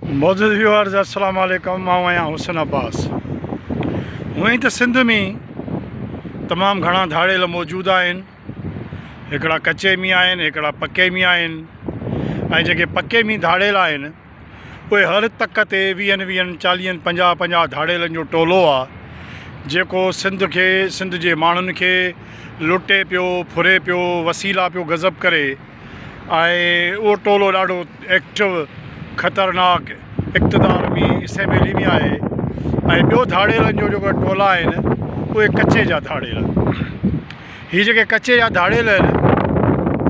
मोज़िज़ viewers अस्सलाम वालेकुम। मां आहियां हुसैन अब्बास। हूअं ई त सिंध में तमामु घणा धाड़ेल मौजूदु आहिनि। हिकिड़ा कचे में आहिनि, हिकिड़ा पके में आहिनि। ऐं जेके पके में धाड़ेल आहिनि उहे हर तक ते 20 40 50 धाड़ेलनि जो टोलो आहे जेको सिंध जे माण्हुनि खे लुटे पियो, फुरे पियो, वसीला पियो गज़ब करे। ऐं उहो टोलो ॾाढो एक्टिव, ख़तरनाक इक़्तिदार में, असेंबली में आहे। ऐं ॿियो धाड़ेलनि जो जेको टोला आहिनि उहे कचे जा धाड़ेल। हीअ जेके कचे जा धाड़ेल आहिनि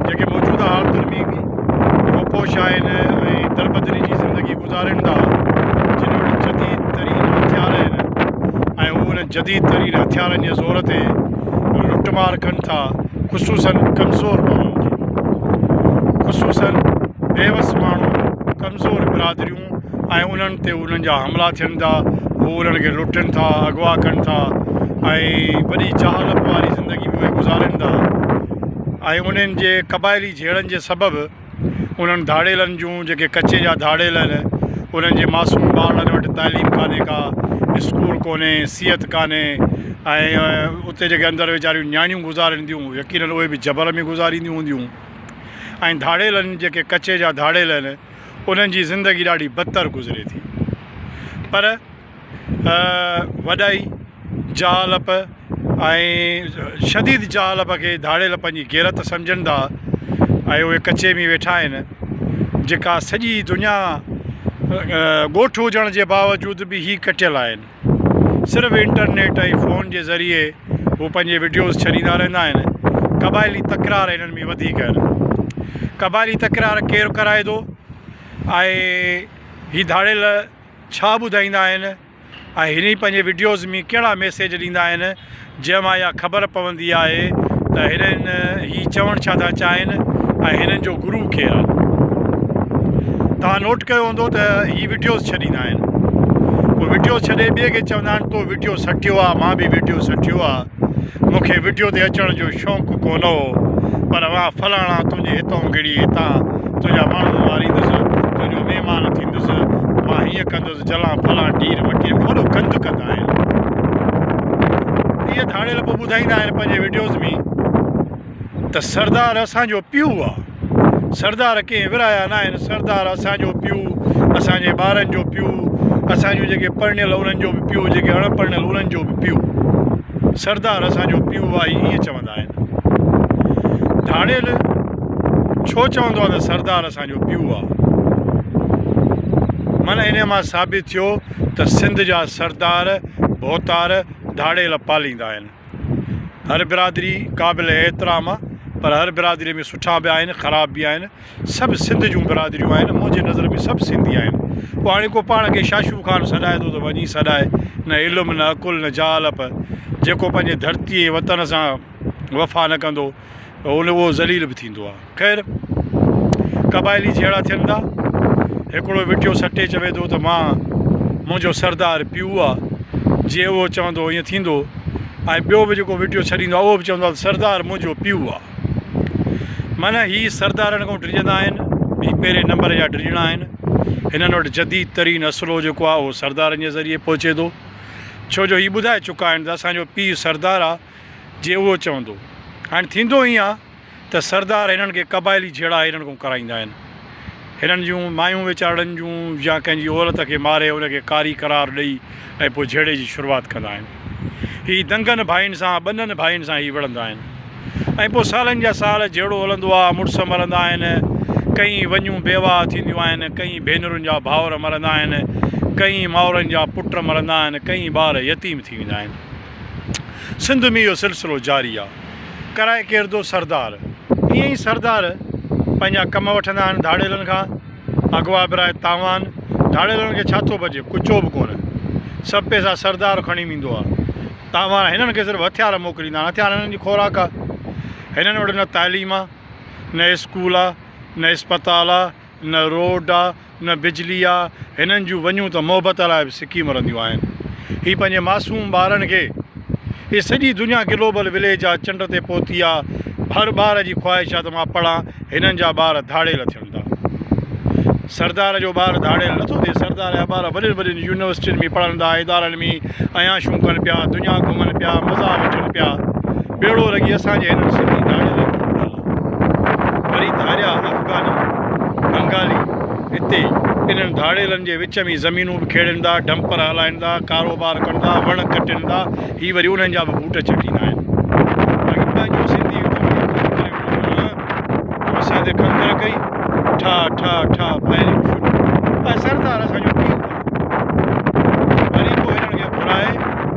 जेके मौजूदा हालतुनि में रोपोश आहिनि ऐं दरबदरी जी ज़िंदगी गुज़ारनि था, जिन वटि जदीद तरीन हथियार आहिनि ऐं उहे उन जदीद तरीन हथियारनि जे ज़ोर ते लुटमार कनि था, ख़ुशूसन कमज़ोर माण्हुनि जी, ख़ुशूसन बेवस माण्हू, कमज़ोर बिरादरियूं, ऐं उन्हनि ते उन्हनि जा हमला थियनि था। उहे उन्हनि खे लुटनि था, अगवा कनि था ऐं वॾी जहालत वारी ज़िंदगी बि उहे गुज़ारनि था। ऐं उन्हनि जे क़बाइली झेड़नि जे सबबु उन्हनि धाड़ेलनि जूं जेके कचे जा धाड़ेल आहिनि उन्हनि जे मासूम ॿारनि वटि तालीम कान्हे का, स्कूल कोन्हे, सिहत कान्हे। ऐं उते जेके अंदरि वीचारियूं नियाणियूं गुज़ारींदियूं, यकीननि उहे बि जबल में गुज़ारींदियूं हूंदियूं। ऐं धाड़ेलनि जेके कचे जा धाड़ेल आहिनि उन्हनि जी ज़िंदगी ॾाढी बदतर गुज़रे थी। पर वॾाई जहालप ऐं शदीद जहालप खे धाड़ेल पंहिंजी गैरत सम्झनि था ऐं उहे कचे में वेठा आहिनि जेका सॼी दुनिया ॻोठ हुजण जे बावजूदि बि ही कटियल आहिनि। सिर्फ़ु इंटरनेट ऐं फ़ोन जे ज़रिए हू पंहिंजे वीडियोज़ छॾींदा रहंदा आहिनि। क़बाइली तकरार हिननि में वधीक आहिनि। क़बाइली तकरार केरु कराए थो ऐं ही धाड़ेल छा ॿुधाईंदा आहिनि ऐं हिन पंहिंजे वीडियोज़ में कहिड़ा मैसेज ॾींदा आहिनि जंहिंमां इहा ख़बर पवंदी आहे त हिननि ही चवणु छा था चाहिनि ऐं हिननि जो गुरू केरु आहे। तव्हां नोट कयो हूंदो त ही वीडियोज़ छॾींदा आहिनि, पोइ वीडियो छॾे ॿिए खे चवंदा आहिनि तो वीडियो सटियो आहे, मां बि वीडियो सटियो आहे, मूंखे वीडियो ते अचण जो शौक़ु कोन हो, पर मां फलाणा तुंहिंजे हितां गिड़ी हितां तुंहिंजा माण्हू मारींदुसि, तुंहिंजो महिमान थींदुसि, मां हीअं कंदुसि, जलां फलां टीर मटीर, वॾो गंद कंदा आहिनि। इहे धाड़ेल पोइ ॿुधाईंदा आहिनि पंहिंजे वीडियोज़ में त सरदार असांजो पीउ आहे। सरदार कंहिं विराया न आहिनि, सरदार असांजो पीउ, असांजे ॿारनि जो पीउ, असांजूं जेके पढ़ियल उन्हनि जो बि पीउ, जेके अणपढ़ियल उन्हनि जो बि पीउ, सरदार असांजो पीउ आहे, ईअं चवंदा आहिनि। धाड़ेल छो चवंदो आहे त सरदार असांजो पीउ आहे? माना इन मां साबित थियो त सिंध जा सरदार भोतार धाड़ेल पालींदा आहिनि। हर बिरादरी क़ाबिल एतिराम आहे, पर हर बिरादरी में सुठा बि आहिनि, ख़राब बि आहिनि। सभु सिंध जूं बिरादरियूं आहिनि, मुंहिंजे नज़र में सभु सिंधी आहिनि। पोइ हाणे को पाण खे शाशू ख़ान सॾाए थो त वञी सॾाए, न इल्मु, न अकुल, न जहालप। जेको पंहिंजे धरती ऐं वतन सां वफ़ा न कंदो उहो ज़लील बि थींदो आहे। ख़ैर, क़बाइली झेड़ा थियनि था। हिकिड़ो वीडियो सटे चवे थो त मुंहिंजो सरदार पीउ आहे, जीअं उहो चवंदो ईअं थींदो। ऐं ॿियो बि जेको वीडियो छॾींदो आहे उहो बि चवंदो आहे सरदार मुंहिंजो पीउ आहे। माना हीअ सरदारनि खां डिॼंदा आहिनि, हीअ पहिरें नंबर जा डिॼणा आहिनि। हिननि वटि जदीद तरीन असलो जेको आहे उहो सरदारनि जे ज़रिए पहुचे थो, छो जो हीअ ॿुधाए चुका आहिनि त असांजो पीउ सरदार आहे। जीअं उहो चवंदो, हाणे थींदो ईअं आहे त सरदार हिननि खे क़बाइली झेड़ा हिननि खां कराईंदा आहिनि। हिननि जूं मायूं वीचारनि जूं या कंहिंजी औरत खे मारे उनखे कारी करार ॾेई ऐं पोइ झेड़े जी शुरूआति कंदा आहिनि। हीअ दंगनि भाइनि सां, ॿननि भाइनि सां ही विढ़ंदा आहिनि। ऐं पोइ सालनि जा साल झेड़ो हलंदो आहे, मुड़ुस मरंदा आहिनि, कई वञूं बेवाह थींदियूं आहिनि, कई भेनरुनि जा भाउर मरंदा आहिनि, कई माउरनि जा पुट मरंदा आहिनि, कई ॿार यतीम थी वेंदा आहिनि। सिंध में इहो सिलसिलो जारी आहे। कराए केरु थो? सरदार। ईअं ई सरदार पंहिंजा कम वठंदा आहिनि धाड़ेलनि खां, अगवा बिराए तावान। धाड़ेलनि खे छा थो बचे? कुझु बि कोन्हे, सभु पैसा सरदार खणी वेंदो आहे। तावान हिननि खे सिर्फ़ु हथियार मोकिलींदा आहिनि, हथियार हिननि जी खुराक आहे। हिननि वटि न तालीम आहे, न स्कूल आहे, न इस्पताल आहे, न रोड आहे, न बिजली आहे। हिननि जूं वञूं त मोहबत लाइ बि सिकी मरंदियूं आहिनि। हीअ पंहिंजे मासूम ॿारनि खे, हीअ सॼी दुनिया ग्लोबल विलेज आहे, चंड ते पहुती आहे। हर ॿार जी ख़्वाहिश आहे त मां पढ़ां, हिननि जा ॿार धाड़ेल थियनि था। सरदार जो ॿार धाड़ेल नथो थिए। सरदार जा ॿार वॾियुनि वॾियुनि यूनिवर्सिटियुनि में पढ़ंदा, इदारनि में अयाशूं कनि पिया, दुनिया घुमनि पिया, मज़ा वठनि पिया। ॿेड़ो लॻी असांजे हिननि सिंधी धाड़ेलनि वरी धारिया अफ़गानी बंगाली हिते इन्हनि धाड़ेलनि जे विच में ज़मीनूं बि खेड़ींदा, डंपर हलाईंदा, कारोबार कंदा, वण कटींदा। हीअ वरी उन्हनि जा बि बूट चटींदा आहिनि। बाक़ी पंहिंजो सिंधी असां ते खंघर कई ठा ठा ठा फायरिंग शुरू। ऐं सरदार असांजो पीउ वरी पोइ हिननि खे घुराए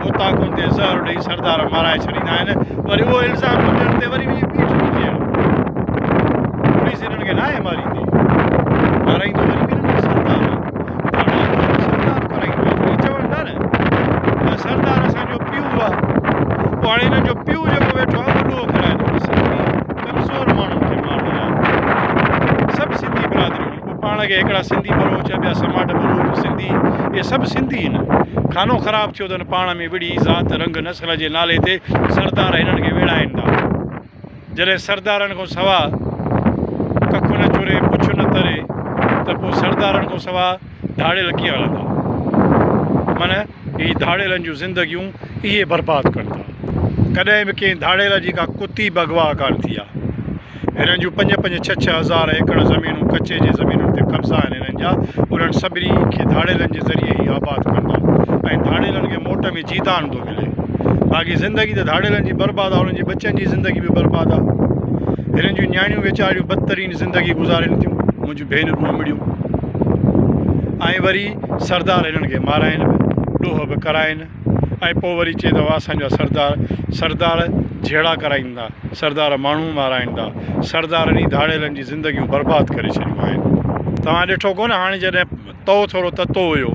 हुतां कोन ते ज़हर ॾेई सरदार माराए छॾींदा आहिनि। वरी उहो इल्ज़ाम ॾियण ते वरी बीठ थी थियण पुलिस हिननि खे नाहे मारींदी, माराईंदो वरी बि हिननि खे सरदार कराईंदो आहे। चवनि था न सरदार असांजो पीउ आहे। पोइ हाणे हिननि जो पीउ जेको वेठो आहे उहो ॾोह कराए थो सिंधी कमज़ोर माण्हुनि खे मारण लाइ। सभु सिंधी बिरादरियूं पोइ पाण खे हिकिड़ा सिंधी बलोच ॿिया समाट बलोच सिंधी इहे सभु सिंधी आहिनि। खानो ख़राबु थियो अथनि पाण में विड़ी ज़ात रंग नस्ल जे नाले ते सरदार हिननि खे विड़ाइनि था। जॾहिं सरदारनि खां सवाइ कखु न चुरे पुछ न तरे त पोइ सरदारनि खां सवाइ धाड़ेल कीअं हलंदा? माना हीअ धाड़ेलनि जूं ज़िंदगियूं इहे बर्बादु कनि था। कॾहिं बि कंहिं धाड़ेल जी का कुती बगवा कान थी आहे। हिननि जूं 5-5, 6-6 हज़ार एकड़ ज़मीनूं कचे जे ज़मीनुनि ते कब्ज़ा आहिनि हिननि जा। उन्हनि सभिनी खे धाड़ेलनि जे ज़रिए ई आबादु कंदा ऐं धाड़ेलनि खे मोट में जीतान थो मिले। बाक़ी ज़िंदगी त धाड़ेलनि जी बर्बादु आहे, उन्हनि जी बचनि जी ज़िंदगी बि बर्बादु आहे। हिननि जूं न्याणियूं वीचारियूं बदतरीन ज़िंदगी गुज़ारनि थियूं, मुंहिंजूं भेनरूं अमड़ियूं। ऐं वरी सरदार हिननि खे माराइनि बि, ॾोह बि कराइनि। ऐं पोइ वरी चए थो असांजा सरदार झेड़ा कराईंदा, सरदार माण्हू माराईंदा। सरदारनि धाड़ेलनि जी ज़िंदगियूं बर्बादु करे छॾियूं आहिनि। तव्हां ॾिठो कोन हाणे जॾहिं तओ थोरो ततो हुयो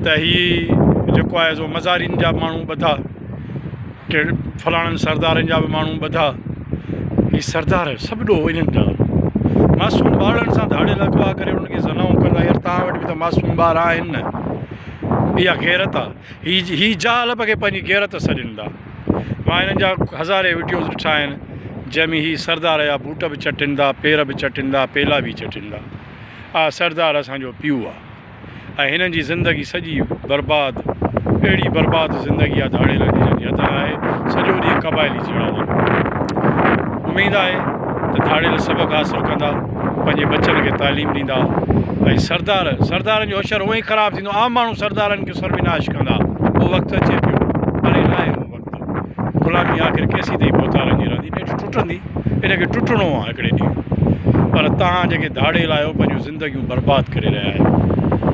त हीअ जेको आहे सो मज़ारियुनि जा माण्हू ॿधा, के फलाणनि सरदारनि जा बि माण्हू ॿधा। हीअ सरदार सभु ॾोह इन्हनि जा। मासूम ॿारनि सां धाड़ेल अगवा करे उन्हनि खे ज़नाऊं कंदा। यार तव्हां वटि बि त मासूम ॿार आहिनि न। इहा गैरत आहे। हीअ ज़ाल खे पंहिंजी गैरत सॾींदा। मां हिननि जा हज़ारे वीडियोज़ ॾिठा आहिनि जंहिंमें हीअ सरदार जा बूट बि चटींदा, पेर बि चटींदा, पेला बि चटींदा। हा सरदार असांजो पीउ आहे ऐं हिननि जी ज़िंदगी सॼी बर्बादु, अहिड़ी बर्बादु ज़िंदगी आहे धाड़ेलनि जी जंहिंजी हद आहे। सॼो ॾींहुं क़बाइली जहिड़ा आहिनि। उमेदु आहे त धाड़ेल सबक़ु हासिलु कंदा, पंहिंजे बचनि खे तालीम ॾींदा ऐं सरदारनि जो अशर उहो ई ख़राबु थींदो। आम माण्हू सरदारनि खे सर्वनाश कंदा। उहो वक़्तु अचे पियो, परे न आहे उहो वक़्तु। ग़ुलामी आख़िर केसीं ताईं पहुचारनि जी रहंदी, नेठि टुटंदी। इनखे टुटणो आहे हिकिड़े ॾींहुं। पर तव्हां जेके धाड़ेल आहियो पंहिंजूं ज़िंदगियूं बर्बादु करे रहिया आहियो।